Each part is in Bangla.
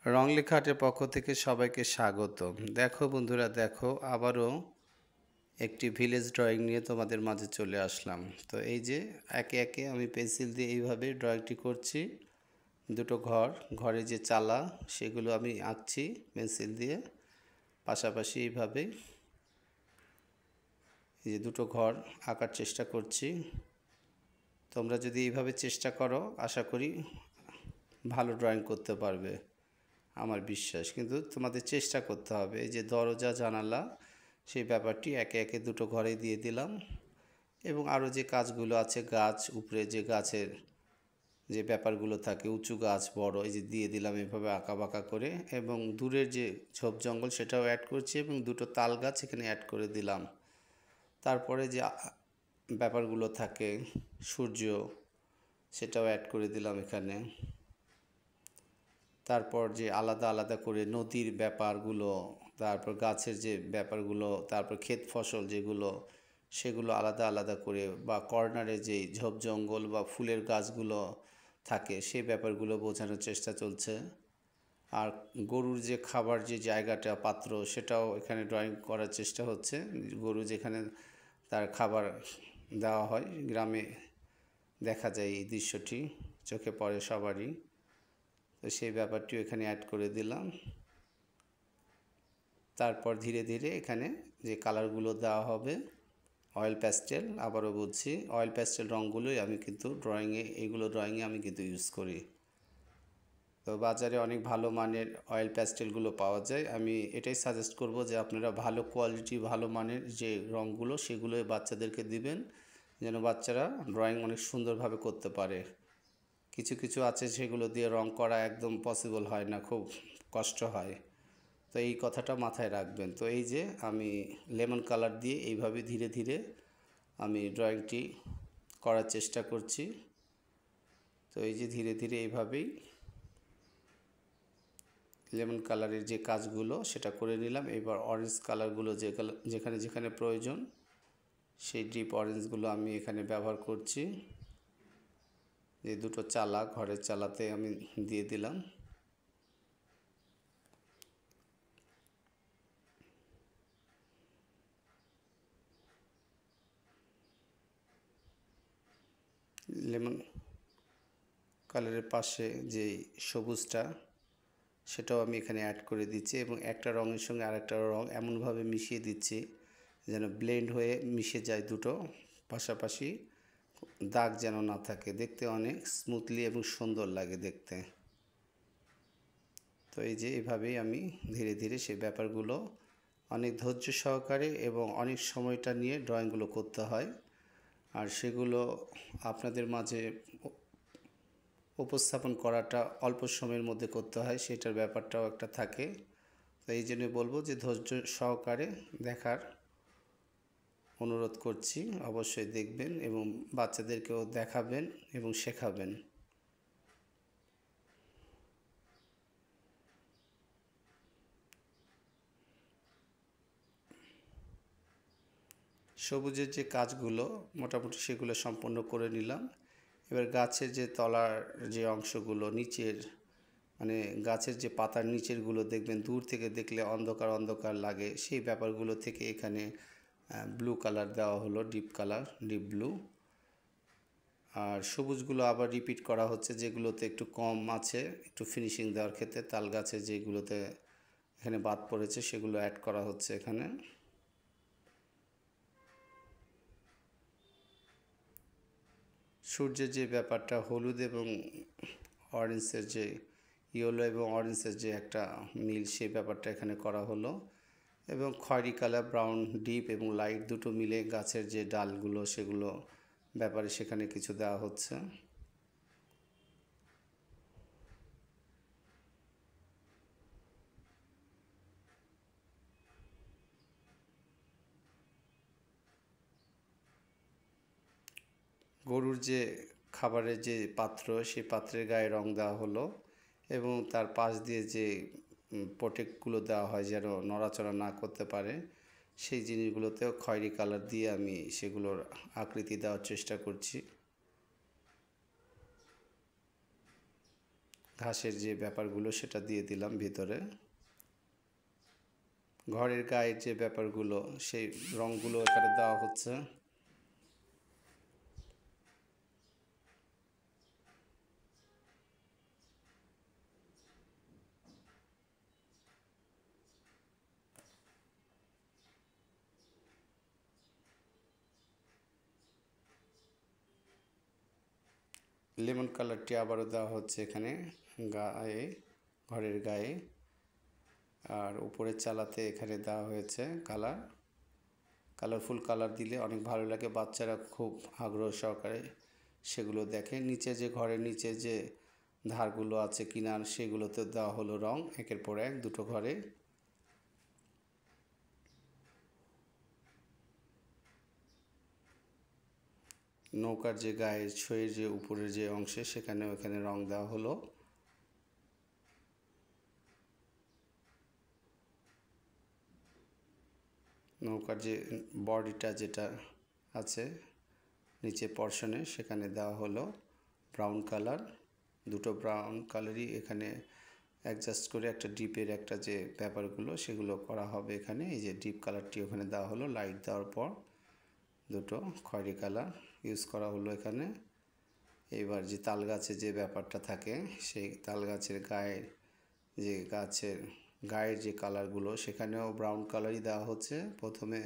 রং লেখা আর্টের পক্ষ থেকে সবাইকে স্বাগতম। দেখো বন্ধুরা, দেখো আবারও একটি ভিলেজ ড্রয়িং নিয়ে তোমাদের মাঝে চলে আসলাম। তো এই যে একে একে আমি পেন্সিল দিয়ে এইভাবে ড্রয়িংটি করছি। দুটো ঘরে যে চালা সেগুলো আমি আঁকছি পেন্সিল দিয়ে, পাশাপাশি এইভাবে এই যে দুটো ঘর আঁকার চেষ্টা করছি। তোমরা যদি এইভাবে চেষ্টা করো, আশা করি ভালো ড্রয়িং করতে পারবে, আমার বিশ্বাস। কিন্তু তোমাদের চেষ্টা করতে হবে। এই যে দরজা জানালা, সেই ব্যাপারটি একে একে দুটো ঘরে দিয়ে দিলাম। এবং আরও যে কাজগুলো আছে, গাছ, উপরে যে গাছের যে ব্যাপারগুলো থাকে, উঁচু গাছ বড়, এই যে দিয়ে দিলাম এভাবে আঁকা বাঁকা করে। এবং দূরের যে ঝোপ জঙ্গল সেটাও অ্যাড করছি, এবং দুটো তাল গাছ এখানে অ্যাড করে দিলাম। তারপরে যে ব্যাপারগুলো থাকে, সূর্য, সেটাও অ্যাড করে দিলাম এখানে। তারপর যে আলাদা আলাদা করে নদীর ব্যাপারগুলো, তারপর গাছের যে ব্যাপারগুলো, তারপর ক্ষেত ফসল যেগুলো, সেগুলো আলাদা আলাদা করে, বা কর্নারে যেই ঝোপ জঙ্গল বা ফুলের গাছগুলো থাকে সেই ব্যাপারগুলো বোঝানোর চেষ্টা চলছে। আর গরুর যে খাবার যে জায়গাটা, পাত্র, সেটাও এখানে ড্রয়িং করার চেষ্টা হচ্ছে। গরু যেখানে তার খাবার দেওয়া হয়, গ্রামে দেখা যায় এই দৃশ্যটি, চোখে পড়ে সবারই। তো সেই ব্যাপারটিও এখানে অ্যাড করে দিলাম। তারপর ধীরে ধীরে এখানে যে কালারগুলো দেওয়া হবে, অয়েল প্যাস্টেল, আবারও বলছি অয়েল প্যাস্টেল রঙগুলোই আমি কিন্তু ড্রয়িংয়ে আমি কিন্তু ইউজ করি। তো বাজারে অনেক ভালো মানের অয়েল প্যাস্টেলগুলো পাওয়া যায়। আমি এটাই সাজেস্ট করব যে আপনারা ভালো কোয়ালিটি, ভালো মানের যে রঙগুলো, সেগুলো বাচ্চাদেরকে দিবেন, যেন বাচ্চারা ড্রয়িং অনেক সুন্দরভাবে করতে পারে। কিছু কিছু আছে সেগুলো দিয়ে রং করা একদম পসিবল হয় না, খুব কষ্ট হয়। তো এই কথাটা মাথায় রাখবেন। তো এই যে আমি লেমন কালার দিয়ে এইভাবে ধীরে ধীরে আমি ড্রয়িংটি করার চেষ্টা করছি। তো এই যে ধীরে ধীরে এইভাবেই লেমন কালারের যে কাজগুলো সেটা করে নিলাম। এবার অরেঞ্জ কালারগুলো যেখানে যেখানে প্রয়োজন, সেই ডিপ অরেঞ্জগুলো আমি এখানে ব্যবহার করছি। যে দুটো চালা, ঘরের চালাতে আমি দিয়ে দিলাম। লেমন কালারের পাশে যে সবুজটা, সেটাও আমি এখানে অ্যাড করে দিচ্ছি, এবং একটা রঙের সঙ্গে আরেকটা রঙ এমনভাবে মিশিয়ে দিচ্ছি যেন ব্লেন্ড হয়ে মিশে যায় দুটো পাশাপাশি, দাগ যেন না থাকে, দেখতে অনেক স্মুথলি এবং সুন্দর লাগে দেখতে। তো এই যে এভাবেই আমি ধীরে ধীরে সেই ব্যাপারগুলো অনেক ধৈর্য সহকারে এবং অনেক সময়টা নিয়ে ড্রয়িংগুলো করতে হয়। আর সেগুলো আপনাদের মাঝে উপস্থাপন করাটা অল্প সময়ের মধ্যে করতে হয়, সেটার ব্যাপারটাও একটা থাকে। তো এই জন্য বলবো যে ধৈর্য সহকারে দেখার অনুরোধ করছি। অবশ্যই দেখবেন এবং বাচ্চাদেরকেও দেখাবেন এবং শেখাবেন। সবুজের যে কাজগুলো মোটামুটি সেগুলো সম্পন্ন করে নিলাম। এবার গাছের যে তলার যে অংশগুলো, নিচের মানে গাছের যে পাতার নিচেরগুলো দেখবেন দূর থেকে দেখলে অন্ধকার অন্ধকার লাগে, সেই ব্যাপারগুলো থেকে এখানে ব্লু কালার দেওয়া হলো, ডিপ কালার, ডিপ ব্লু। আর সবুজগুলো আবার রিপিট করা হচ্ছে, যেগুলোতে একটু কম আছে, একটু ফিনিশিং দেওয়ার ক্ষেত্রে তাল গাছে যেগুলোতে এখানে বাদ পড়েছে সেগুলো অ্যাড করা হচ্ছে এখানে। সূর্যের যে ব্যাপারটা, হলুদ এবং অরেঞ্জের যে ইয়েলো এবং অরেঞ্জের যে একটা মিল, সেই ব্যাপারটা এখানে করা হলো। এবং খয়েরি কালার, ব্রাউন, ডিপ এবং লাইট দুটো মিলে গাছের যে ডালগুলো সেগুলো ব্যাপারে সেখানে কিছু দেওয়া হচ্ছে। গরুর যে খাবারের যে পাত্র, সেই পাত্রের গায়ে রং দেওয়া হলো, এবং তার পাশ দিয়ে যে প্রোটেক্টগুলো দেওয়া হয় যেন নড়াচড়া না করতে পারে, সেই জিনিসগুলোতেও খয়েরি কালার দিয়ে আমি সেগুলোর আকৃতি দেওয়ার চেষ্টা করছি। ঘাসের যে ব্যাপারগুলো সেটা দিয়ে দিলাম ভিতরে। ঘরের গায়ের যে ব্যাপারগুলো সেই রঙগুলো এখানে দেওয়া হচ্ছে। লেমন কালারটি আবারও দেওয়া হচ্ছে এখানে গায়ে, ঘরের গায়ে। আর উপরের চালাতে এখানে দেওয়া হয়েছে কালারফুল কালার দিলে অনেক ভালো লাগে, বাচ্চারা খুব আগ্রহ সহকারে সেগুলো দেখে। নিচে যে ঘরের নিচে যে ধারগুলো আছে কিনার, সেগুলোতে দেওয়া হলো রং একের পর এক দুটো ঘরে। নৌকার যে গায়ের ছয়ের যে উপরের যে অংশে সেখানেও এখানে রং দেওয়া হলো। নৌকার যে বডিটা যেটা আছে নিচে পর্শনে সেখানে দেওয়া হলো ব্রাউন কালার। দুটো ব্রাউন কালারই এখানে অ্যাডজাস্ট করে একটা ডিপের একটা যে ব্যাপারগুলো সেগুলো করা হবে এখানে। এই যে ডিপ কালারটি ওখানে দেওয়া হলো, লাইট দেওয়ার পর দুটো খয়েরি কালার ইউজ করা হলো এখানে। এবার যে তাল গাছের যে ব্যাপারটা থাকে সেই তাল গাছের গায়ের যে কালারগুলো সেখানেও ব্রাউন কালারই দেওয়া হচ্ছে। প্রথমে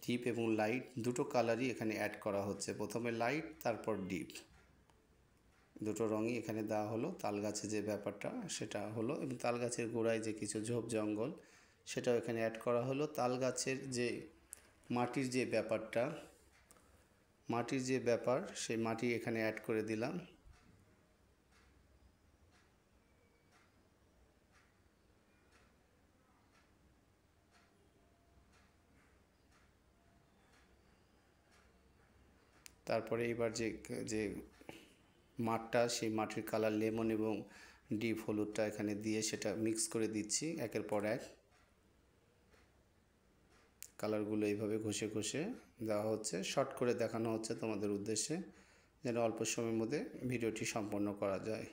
ডিপ এবং লাইট দুটো কালারই এখানে অ্যাড করা হচ্ছে, প্রথমে লাইট তারপর ডিপ, দুটো রঙই এখানে দেওয়া হলো। তাল গাছে যে ব্যাপারটা সেটা হলো, এবং তাল গাছের গোড়ায় যে কিছু ঝোপ জঙ্গল সেটাও এখানে অ্যাড করা হলো। তাল গাছের যে মাটির যে ব্যাপার সেই মাটি এখানে অ্যাড করে দিলাম। তারপরে এবার যে মাঠটা সেই মাটির কালার লেমন এবং ডিপ হলুদটা এখানে দিয়ে সেটা মিক্স করে দিচ্ছি একের পর এক। কালারগুলো এইভাবে ঘষে ঘষে দেওয়া হচ্ছে, শর্ট করে দেখানো হচ্ছে তোমাদের উদ্দেশ্যে যেন অল্প সময়ের মধ্যে ভিডিওটি সম্পন্ন করা যায়।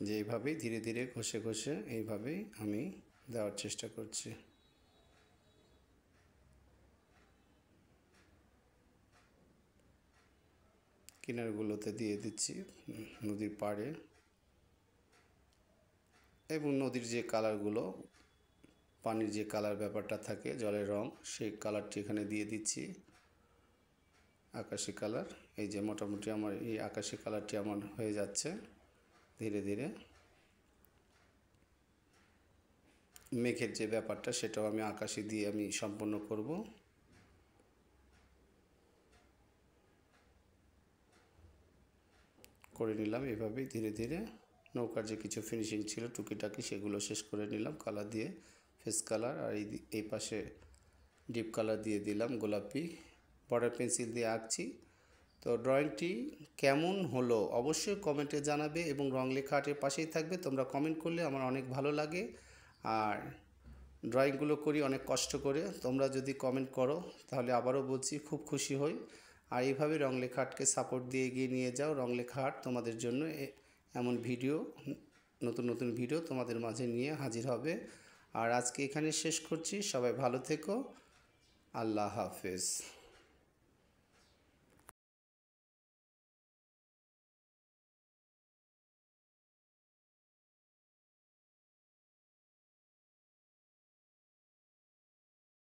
যে এইভাবেই ধীরে ধীরে ঘষে ঘষে এইভাবেই আমি দেওয়ার চেষ্টা করছি। কিনারগুলোতে দিয়ে দিচ্ছি নদীর পাড়ে, এবং নদীর যে কালারগুলো পানির যে কালার ব্যাপারটা থাকে জলের রং সেই কালারটি এখানে দিয়ে দিচ্ছি আকাশি কালার। এই যে মোটামুটি আমার এই আকাশি কালারটি আমার হয়ে যাচ্ছে ধীরে ধীরে। মেঘের যে ব্যাপারটা সেটাও আমি আকাশি দিয়ে আমি সম্পন্ন করব। করে নিলাম এভাবেই ধীরে ধীরে। নৌকার যে কিছু ফিনিশিং ছিল টুকিটাকি সেগুলো শেষ করে নিলাম কালার দিয়ে, ফেস কালার। আর এই পাশে ডিপ কালার দিয়ে দিলাম গোলাপি, বর্ডার পেন্সিল দিয়ে আঁকছি। তো ড্রয়িংটি কেমন হলো অবশ্যই কমেন্টে জানাবে, এবং রং লেখা আর্টের পাশেই থাকবে। তোমরা কমেন্ট করলে আমার অনেক ভালো লাগে। আর ড্রয়িংগুলো করি অনেক কষ্ট করে, তোমরা যদি কমেন্ট করো তাহলে আবারও বলছি খুব খুশি হই। আর এইভাবে রং লেখা আর্টকে সাপোর্ট দিয়ে এগিয়ে নিয়ে যাও। রং লেখা আর্ট তোমাদের জন্য এমন নতুন নতুন ভিডিও তোমাদের মাঝে নিয়ে হাজির হবে। আর আজকে এখানে শেষ করছি, সবাই ভালো থেকো, আল্লাহ হাফেজ।